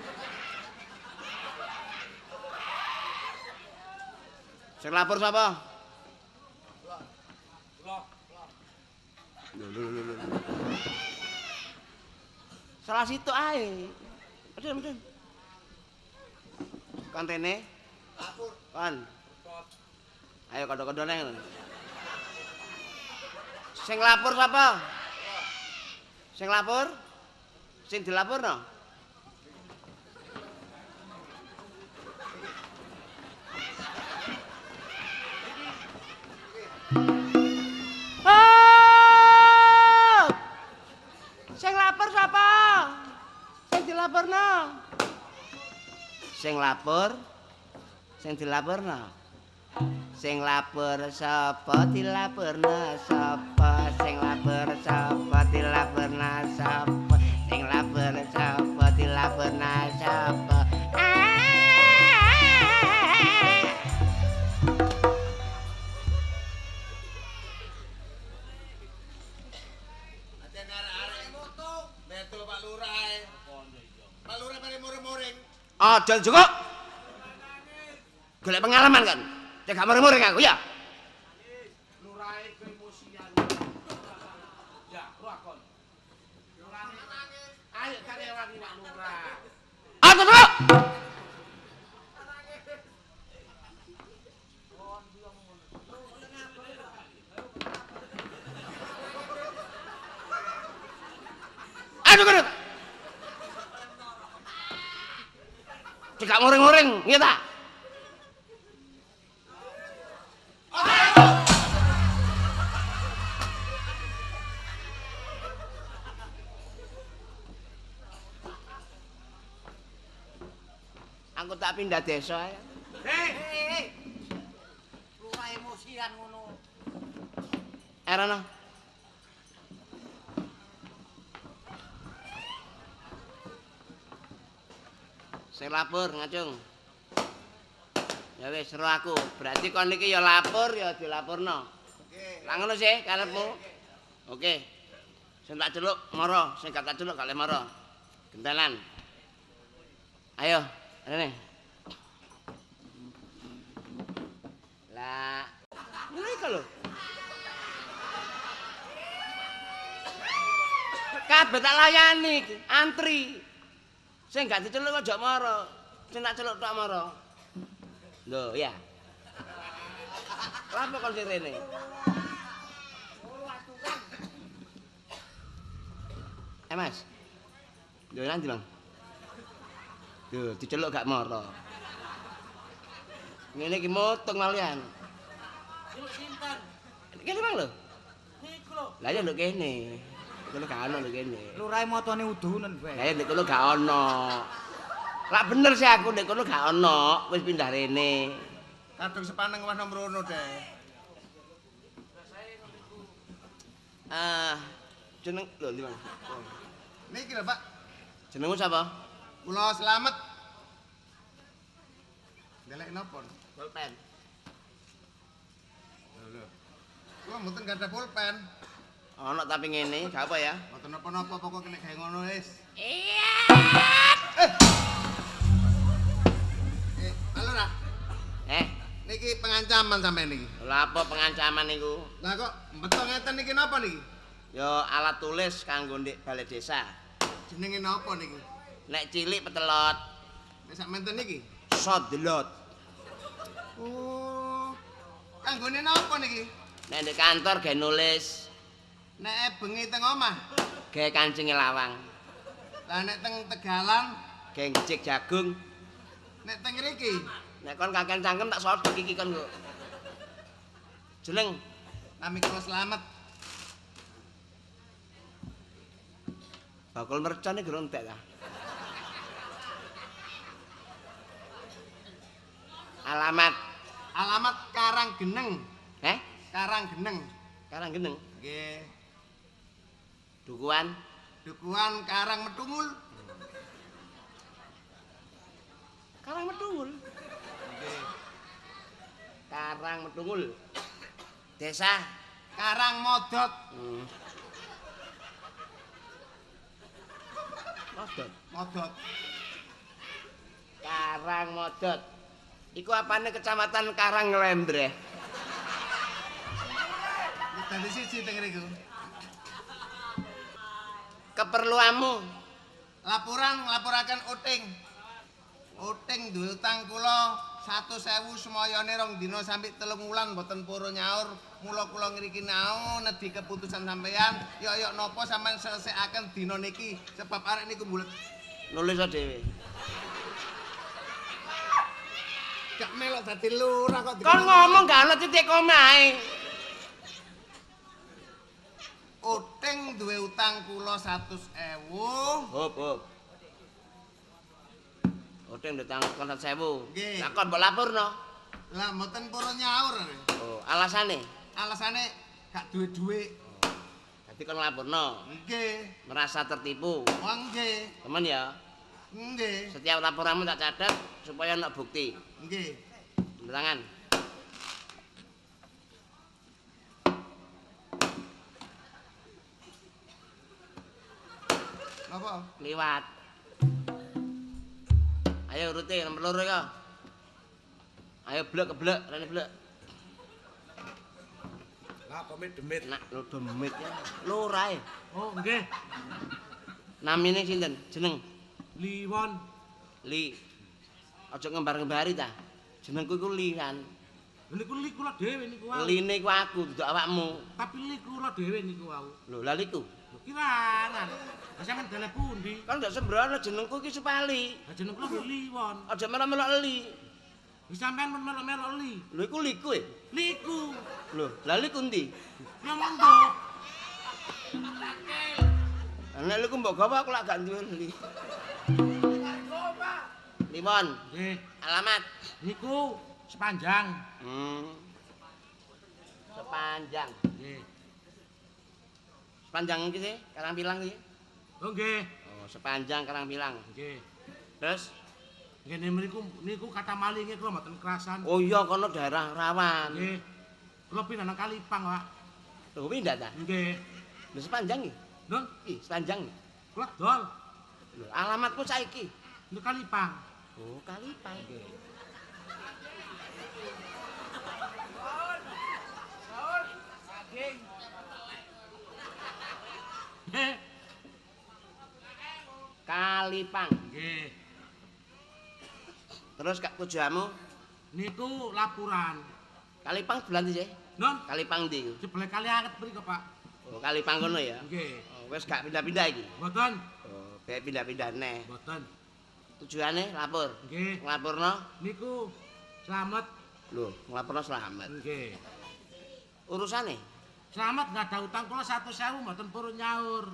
Sing lapor sapa? Salah situ ae. Meden. Kon rene. Lapor. Kon. Ayo kondo-kondone ngono. Sing lapor sapa? Sing lapor? Sing dilaporno? Sing lapor sapa? Sing dilaporno? Sing lapor? Sing dilaporno? Sing lapor sapa dilaporno sapa? Sing lapor sapa dilaporno sapa? Sing lapor sapa dilaporno sapa? Aja arek-arek moto. Betul Pak Lurah. Pak Lurah mari muring-muring. Aja cukup. Golek pengalaman kan. Cek gak muring-muring aku ya. Lurahe emosian. Ya, lu akon. Ayo dulu. Aduh, aduh. Cekak ngoring-ngoring, nggih ta? Aku tak pindah desa ya. Hei. Lurah emosian ngono. Erono. Sing lapor ngacung. Ya wis seru aku. Berarti kon iki ya lapor ya dilaporno. Oke. Lah ngono sih karepmu. Oke. Sing tak celuk mara, sing gak tak celuk gak le mara. Gentelan. Ayo, rene. Lah, ngono iki lho. Kabeh tak layani, antri. Sing gak diceluk aja mara. Sing tak celuk tok mara. Lho, ya. Lha kok kon rene? Mas. Lho nanti, Bang. Lho, diceluk gak mara. Ngene iki motong malian. Celuk sinten? Kene, Bang lho. Niku lho. Lah ya lho kene. Kono gak ono lho kene. Lurah motone udunen bae. Lah ya nek kono gak ono. Lah bener sih aku nek kono gak ono, wis pindah rene. Kadung sepaneng wis nomrono deh. Jeneng lho ndi, Bang? Niki lho, Pak. Jenengmu sapa? Kula Slamet. Delek napa? Pulpen. Lho. Kula mboten gadah pulpen. Ono tapi ngene, gak apa ya? Mboten napa-napa pokoke nek gawe ngono wis. Iya. Halo, Nak. Niki pengancaman sampean niki. Lha apa pengancaman niku? Lah kok beto ngeten niki napa niki? Ya alat tulis kanggo ndek balai desa. Jenenge napa niki? Nek cilik petelot, Nek sak menten niki. sodelot. Oh. Kanggone napa niki? Nek ndek kantor gawe nulis, Nek bengi teng omah. gawe kancinge lawang, Lah nek teng Tegalan, gawe ngecik jagung. nek teng mriki, Nek kon kakean cangkem tak sodok iki kon kok. Jeneng nami kula Slamet. bakul mercone gero entek ta. Alamat, Alamat Karanggeneng. Karanggeneng. Karanggeneng, Nggih. Dukuhan, Dukuhan Karang Metungul. Karang Metungul. Nggih. Karang Metungul. Desa Karang Modot. Modot. Modot. Karang Modot. Iku apane kecamatan Karang Nglendreh. Dadi siji teng mriku. Keperluanmu Laporaken uting. Uting duwe utang kula 100.000 semoyone 2 dina sampai 3 wulan mboten purun nyaur. Mula kula ngriki nao nedhi keputusan sampeyan. Yok napa sampean selesaiaken dina niki sebab arek niku mbulet. nulis dhewe. Gak melok dadi lurah kok. Kon ngomong gak ana titik komae. Uting duwe utang kula 100.000. Hop. Utang ndutang kon 100.000. Nggih. Lah kon mbok laporno. Lah mboten purun nyaur. Oh, alasane. Alasane gak duwe dhuwit. Dadi kon laporno. Nggih. Merasa tertipu. Oh nggih. Temen ya. Nggih. Setiap laporanmu tak catat supaya ana bukti. Nggih. Tanda tangan. Napa? Liwat. Ayo urute nomor loro ya. Ayo blek rene blek. Lah pamit demit. Nak lo demit ya. Lurae. Oh, nggih. Namine sinten? Jeneng Liwon. Li. Aja ngembar-ngembari ta. Jenengku iku Li kan. Lha niku li kula dhewe niku wau. Line iku aku, duduk awakmu. Tapi li kula dhewe niku wau. Lho, lha liku. Lho kirangan. Lah sampean dalem pundi? Kan ndak sembrono jenengku iki Supali. Lah jeneng kula nggih Liwon. Aja melok-melok Li. Wis sampean men melok-melok li. Lho iku liku e. Liku. Lho, lha liku ndi? Ya mondok. Nek liku mbok gawa aku lak gak duwe li. Limon, Nggih. alamat. Niku sepanjang. Sepanjang. Nggih. Sepanjang iki sih, Karang Pilang iki. Oh nggih. Oh, sepanjang Karang Pilang. Nggih. Terus Ngene niku kata malinge kula mboten kerasan. oh iya kono daerah rawan. Nggih. Kula pindah nang Kalipang, Pak. Lho pindah ta? Nggih. Lho sepanjang iki. Nun, Iki sepanjang. kula dol. Lho alamatku saiki. Niku Kalipang. Oh, Kalipang. Nggih. Kalipang. Nggih. Terus kak tujuanmu? Niku lapuran. Kalipang sebelah ndi sih? Nun, Kalipang ndi? jebule kali anget mriko, Pak. Oh, Kalipang kono ya. Nggih. Oh, wis gak pindah-pindah iki. Mboten. Oh, bae pindah-pindah neh. Mboten. Tujuane lapor. Nggih. Nglapurno? Niku slamet. Lho, nglapurno selamat. Nggih. Urusane? Slamet nggak ada utang kula 100.000 mboten purun nyaur.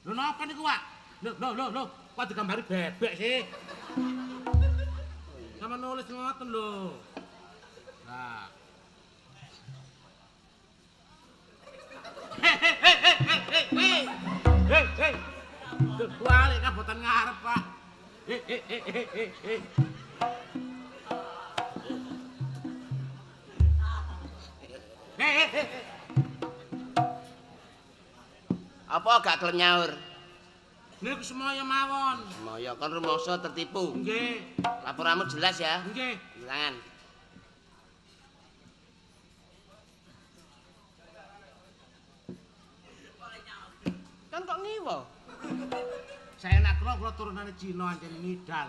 Lho napa niku, Pak? Lho, kok digambari bebek sih? Sama nulis ngoten lho. Nah. Hei. Duh, balik kabotan ngarep, Pak. Hei. Hei. Apa gak gelem nyaur? Niku semoyo mawon. Moyo kon rumoso tertipu. Nggih. Laporanmu jelas ya. Nggih. Tangan. Kan kok ngiwo? Saya nak kula turunane Cina anjen ngidal.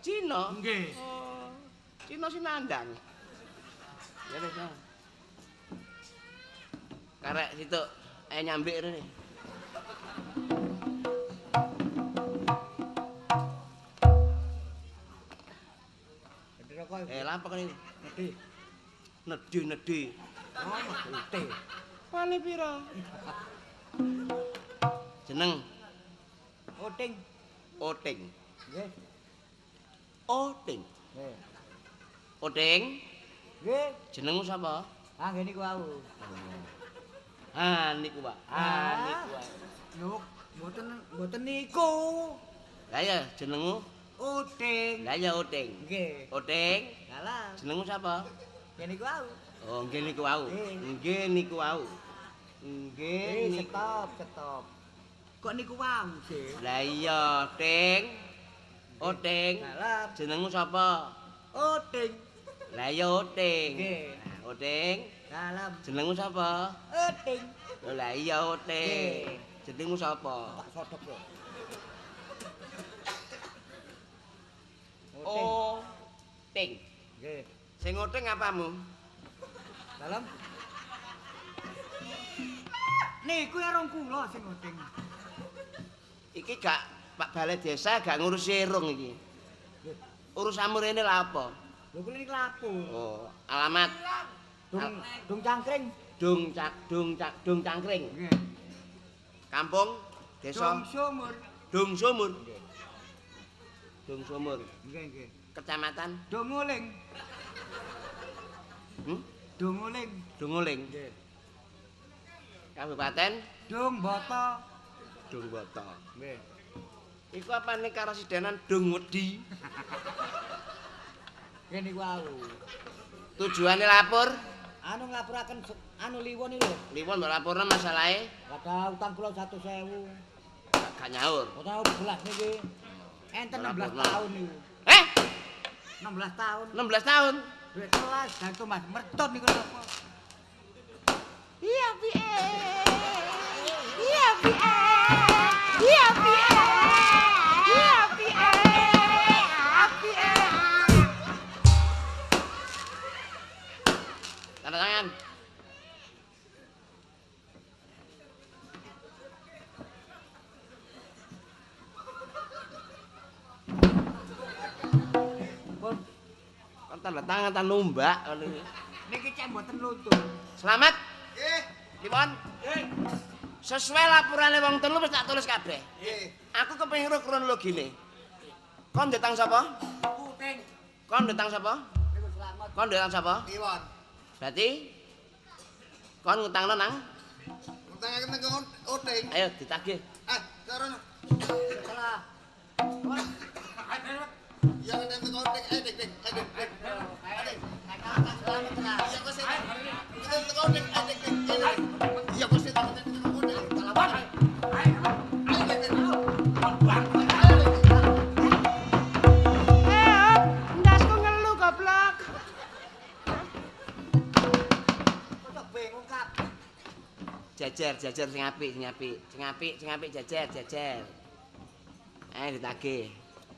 Cina? Nggih. Oh, Cina Sinandang. Ya wis. Ya. Karek situ nyambik rene. Lampa kan ini? Nedi. Oh, ngerti. Wani pira? Jeneng Oting. Oting. Nggih. Oting. Nggih. Oting. Nggih. Jenengmu sapa? Ah, ngene iku wau. Niku, Pak. Niku. Lho, mboten niku. Lah ya jenengmu? Oting. Lah ya Oting. Nggih. Oting. Dalah, Jenengmu sapa? ngene iku wau. Oh, nggih niku wau. Nggih niku wau. Nggih niku. Stop. Kok niku wau sih? Lah iya, Ting. Oting. Dalah, Jenengmu sapa? Oting. Lah iya Oting. Nggih. Nah, Oting. Dalam, Jenengmu sapa? Oting. Lah iya Oting. Nggih. Jenengmu sapa? Tak sodok lho. Oting. Nggih. Sing Oting apamu? Dalam. Niku erong kula sing Oting. Iki gak Pak Balai Desa gak ngurus serung iki. Urusanmu rene lha apa? Lho kula niku lapo? Oh, alamat Dung cangkring. Dung Cangkring. Nggih. Kampung Desa Sumur. Dung Sumur. Nggih. Dung Sumur. Nggih. Kecamatan Donguling. Donguling. Dunguling. Nggih. Kabupaten Dung Boto. Dungboto. Nggih. Iku apane karesidenan Dung Wedi? Kene iku wau. Tujuane lapor, Anu nglapuraken anu liwon iki lho. Liwon mbok laporno masalahe Ada utang kula 100.000. gak nyaur. Ora belas niki. Enten 16 Laporno. tahun niku. 16 tahun. 16 tahun. Duit kelas gantung Mas mertot niku napa? Iya, tangan. Kon tanda tangan tan numbak ngono iki. Niki cek mboten luntur. Selamat. Nggih. Dipun. Sesuai laporane wong telu wis tak tulis kabeh. Nggih. Aku kepengin ro kronologine. Kon ndetang sapa? Kuting. Kon ndetang sapa? Niku selamat. Kon ndetang sapa? Iwon. Berarti kon ngutangno nang Utangaken teng uting. ayo ditagih. Sarono. Salah. Ya ngene teng uting. Dik. Dik. Ya kok sing. Kita teng uting. Dik. Ya kok sing teng uting. Salaman. Ndasku ngelu goblok. Kok bingung kabeh. Jajar sing apik jajar. Ayo ditagih.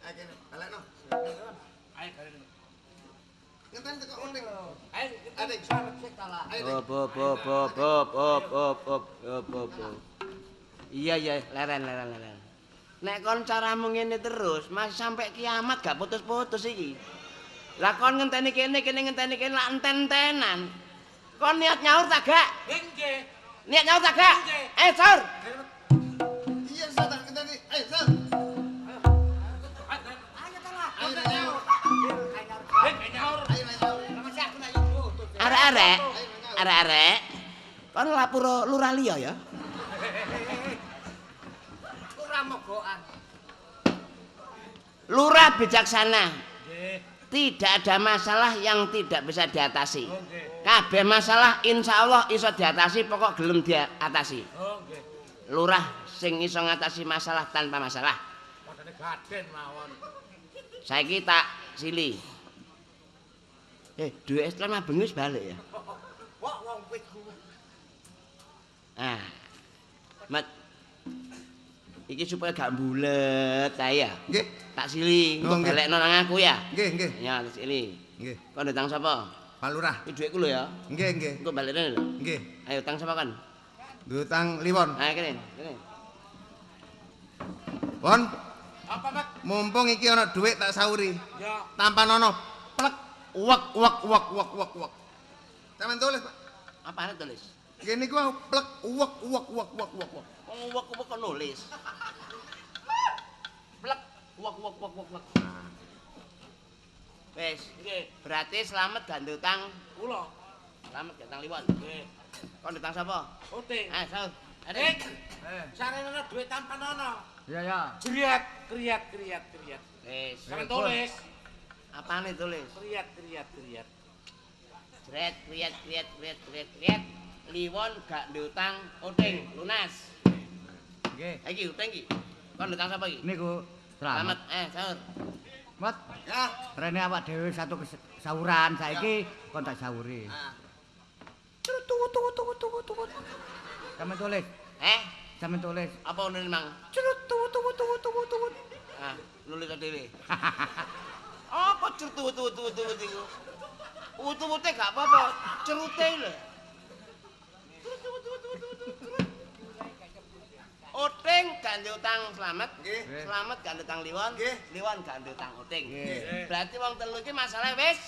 Kene, balekno. Ayo gare. Ngenten teng uting. Ayo Adik. Sik salah. Op. Iya, leren. Nek kon caramu ngene terus, masih sampai kiamat gak putus-putus iki. Lah kon ngenteni kene ngenteni kene lak enten-entenan. Kon niat nyaur tak gak? Nggih. Niat nyaur tak gak? Saur. Iya, Satan ngenteni. Sal. Ayo salah. Ayo nyaur. Nyaur. Ayo nyaur. Masih aku nak ibu. Arek. Kon lapor lurah liya ya. Ora mogokan. Lurah bijaksana. Nggih. Tidak ada masalah yang tidak bisa diatasi. Nggih. Kabeh masalah insya Allah iso diatasi, pokok gelem diatasi. Oh, nggih. Lurah sing iso ngatasi masalah tanpa masalah. Padane gaden mawon. Saiki tak sili. Duwe Islam bengi wis balik ya. Wong wong pitku. Mat. Iki supaya gak bulet ta ya. Nggih. Tak sili, Oh, engko nggih. balekno nang aku ya. Nggih. Ya, tak sili. Nggih. Kon ndang sapa? Pak Lurah. Iki dhuwitku lho ya. Nggih. Engko balekno lho. Nggih. Ayo tang sapa kan? Utang Liwon. Ayo kene. Pon, Apa, Mat? mumpung iki ana dhuwit tak sauri. Ya. Tanpa nono plek wak. Sampeyan tulis, Pak. Apane tulis? Kene iku plek wak. Wong uwek-uwek kok nulis. Plek wak. Wes, nggih. Berarti selamat gak utang Kula. Selamat gak utang Liwon. Nggih. Kon utang sapa? Uting. Saur. Adik. Sarene duit tanpa nono. Ya. Kriat. Wes. Sampeyan tulis. Apane tulis? Kriat. Jret, kriat. Liwon gak diutang uting lunas. Nggih. Iki utang iki. Kon utang sapa iki? Niku Selamat. selamat. Saur. Mat, Ya. rene awak dhewe satu kesauran saiki kon tak sauri. Tut. Sampeyan tulis. Sampeyan tulis. Apa ngono mang? Tut. Nulis dhewe. Apa tut iku? Utu-ute gak apa-apa, cerute lho. Uting gak utang selamat. Nggih. Selamat gak utang Liwon. Nggih. Liwon gak utang uting. Nggih. Berarti wong telu iki masalah wis.